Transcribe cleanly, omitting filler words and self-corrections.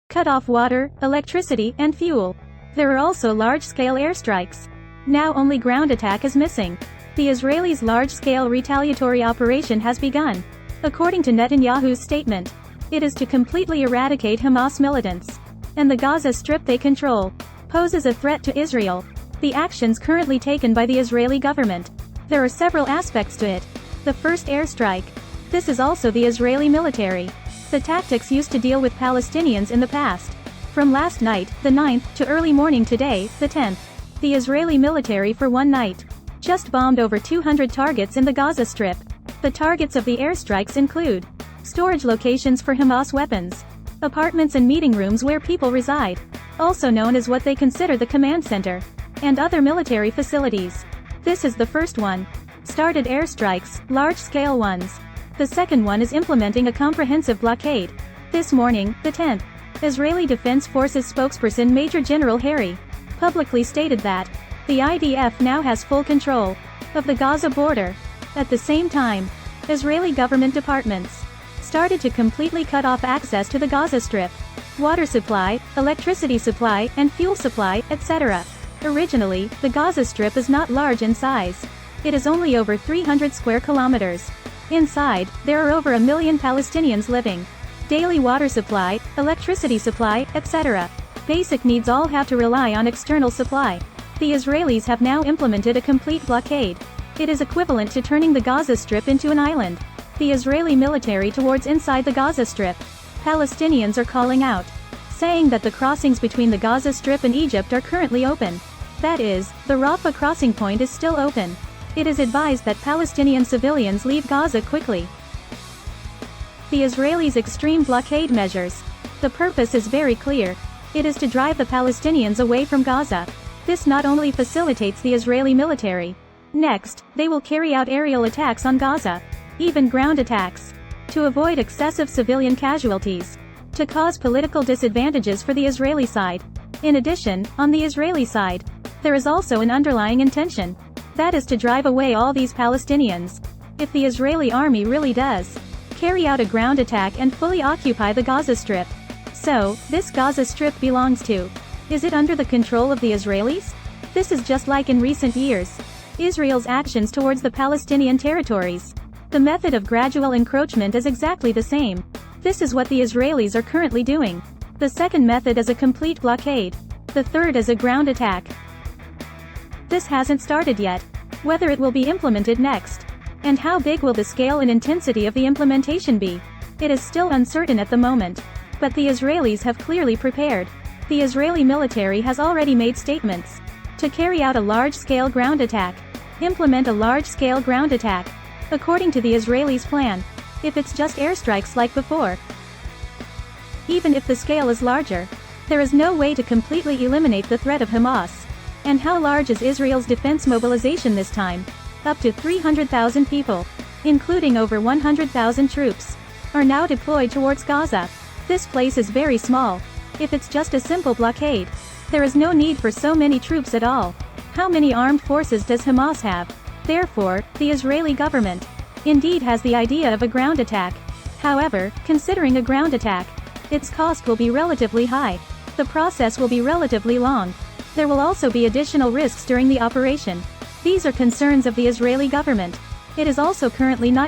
cut off water, electricity, and fuel. There are also large-scale airstrikes. Now only ground attack is missing. The Israelis' large-scale retaliatory operation has begun. According to Netanyahu's statement, it is to completely eradicate Hamas militants. And the Gaza Strip they control poses a threat to Israel. The actions currently taken by the Israeli government. There are several aspects to it. The first, airstrike. This is also the Israeli military. The tactics used to deal with Palestinians in the past. From last night, the 9th, to early morning today, the 10th. The Israeli military for one night just bombed over 200 targets in the Gaza Strip. The targets of the airstrikes include storage locations for Hamas weapons, apartments and meeting rooms where people reside, also known as what they consider the command center, and other military facilities. This is the first one. Started airstrikes, large-scale ones. The second one is implementing a comprehensive blockade. This morning, the 10th, Israeli Defense Forces spokesperson Major General Harry publicly stated that the IDF now has full control of the Gaza border. At the same time, Israeli government departments started to completely cut off access to the Gaza Strip, water supply, electricity supply, and fuel supply, etc. Originally, the Gaza Strip is not large in size. It is only over 300 square kilometers. Inside, there are over 1 million Palestinians living. Daily water supply, electricity supply, etc. Basic needs all have to rely on external supply. The Israelis have now implemented a complete blockade. It is equivalent to turning the Gaza Strip into an island. The Israeli military towards inside the Gaza Strip. Palestinians are calling out, saying that the crossings between the Gaza Strip and Egypt are currently open. That is, the Rafah crossing point is still open. It is advised that Palestinian civilians leave Gaza quickly. The Israelis' extreme blockade measures. The purpose is very clear. It is to drive the Palestinians away from Gaza. This not only facilitates the Israeli military. Next, they will carry out aerial attacks on Gaza, even ground attacks, to avoid excessive civilian casualties, to cause political disadvantages for the Israeli side. In addition, on the Israeli side, there is also an underlying intention. That is to drive away all these Palestinians. If the Israeli army really does carry out a ground attack and fully occupy the Gaza Strip. So, this Gaza Strip belongs to? Is it under the control of the Israelis? This is just like in recent years, Israel's actions towards the Palestinian territories. The method of gradual encroachment is exactly the same. This is what the Israelis are currently doing. The second method is a complete blockade. The third is a ground attack. This hasn't started yet. Whether it will be implemented next, and how big will the scale and intensity of the implementation be? It is still uncertain at the moment. But the Israelis have clearly prepared. The Israeli military has already made statements to carry out a large-scale ground attack. Implement a large-scale ground attack. According to the Israelis' plan, if it's just airstrikes like before, even if the scale is larger, there is no way to completely eliminate the threat of Hamas. And how large is Israel's defense mobilization this time? Up to 300,000 people, including over 100,000 troops, are now deployed towards Gaza. This place is very small. If it's just a simple blockade, there is no need for so many troops at all. How many armed forces does Hamas have? Therefore, the Israeli government indeed has the idea of a ground attack. However, considering a ground attack, its cost will be relatively high. The process will be relatively long. There will also be additional risks during the operation. These are concerns of the Israeli government. It is also currently not